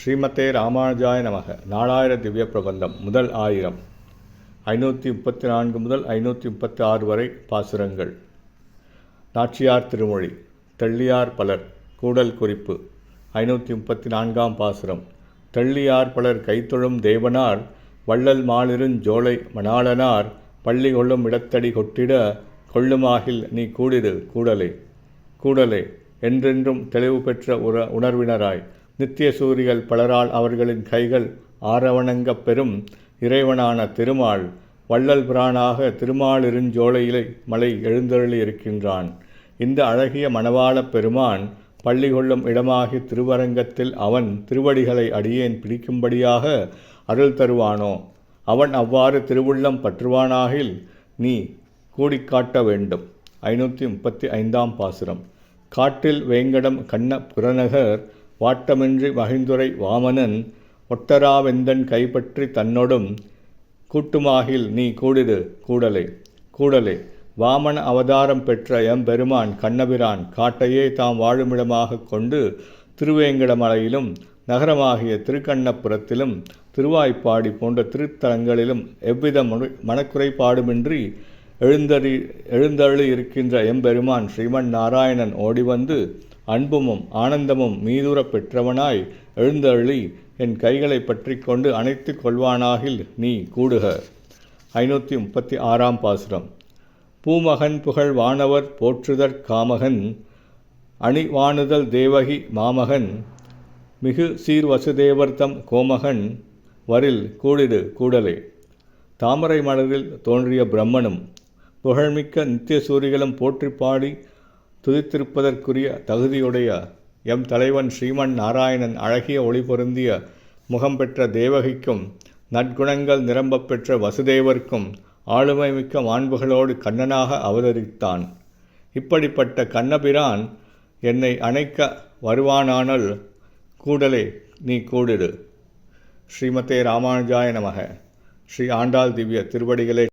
ஸ்ரீமதே ராமானுஜாய நமக. நாலாயிர திவ்ய பிரபந்தம். முதல் 1000 534 முதல் 536 வரை பாசுரங்கள். நாச்சியார் திருமொழி. தெள்ளியார் பலர். கூடல் குறிப்பு. 534ஆம் பாசுரம். தெள்ளியார் பலர் கைத்தொழும் தேவனார் வள்ளல் மாலிருஞ் ஜோலை மணாளனார் பள்ளி கொள்ளும் இடத்தடி கொட்டிட கொள்ளுமாகில் நீ கூடிடு கூடலே. கூடலே என்றென்றும் தெளிவு பெற்ற உணர்வினராய் நித்திய சூரிகள் பலரால் அவர்களின் கைகள் ஆரவணங்கப் பெறும் இறைவனான திருமால் வள்ளல் பிரானாக திருமாலிருஞ்சோலையிலை மலை எழுந்தருளி இருக்கின்றான். இந்த அழகிய மணவாளப் பெருமான் பள்ளி கொள்ளும் இடமாகி திருவரங்கத்தில் அவன் திருவடிகளை அடியேன் பிடிக்கும்படியாக அருள் தருவானோ? அவன் அவ்வாறு திருவுள்ளம் பற்றுவானாகில் நீ கூடிக்காட்ட வேண்டும். 535ஆம் பாசுரம். காட்டில் வேங்கடம் கண்ண புறநகர் வாட்டமின்றி மகிழ்ந்துரை வாமனன் ஒட்டராவெந்தன் கைப்பற்றி தன்னொடும் கூட்டுமாகில் நீ கூடிடு கூடலே. கூடலே வாமன அவதாரம் பெற்ற எம்பெருமான் கண்ணபிரான் காட்டையே தாம் வாழுமிடமாக கொண்டு திருவேங்கடமலையிலும் நகரமாகிய திருக்கண்ணபுரத்திலும் திருவாய்ப்பாடி போன்ற திருத்தலங்களிலும் எவ்வித மனக்குறைபாடுமின்றி எழுந்தருளி இருக்கின்ற எம்பெருமான் ஸ்ரீமன் நாராயணன் ஓடிவந்து அன்புமும் ஆனந்தமும் மீதுற பெற்றவனாய் எழுந்தருளி என் கைகளை பற்றி கொண்டு அணைத்து கொள்வானாகில் நீ கூடுக. 536ஆம் பாசுரம். பூமகன் புகழ் வானவர் போற்றுதற் காமகன் அணிவானுதல் தேவகி மாமகன் மிகு சீர் வசுதேவர்தம் கோமகன் வரில் கூடிடு கூடலே. தாமரை மலரில் தோன்றிய பிரம்மனும் புகழ்மிக்க நித்திய சூரிகளும் போற்றி பாடி துதித்திருப்பதற்குரிய தகுதியுடைய எம் தலைவன் ஸ்ரீமன் நாராயணன் அழகிய ஒளி பொருந்திய முகம் பெற்ற தேவகிக்கும் நற்குணங்கள் நிரம்பப் பெற்ற வசுதேவர்க்கும் ஆளுமை மிக்க மாண்புகளோடு கண்ணனாக அவதரித்தான். இப்படிப்பட்ட கண்ணபிரான் என்னை அணைக்க வருவானானல் கூடலே நீ கூடிடு. ஸ்ரீமதே ராமானுஜாய நமக. ஸ்ரீ ஆண்டாள் திவ்ய திருவடிகளே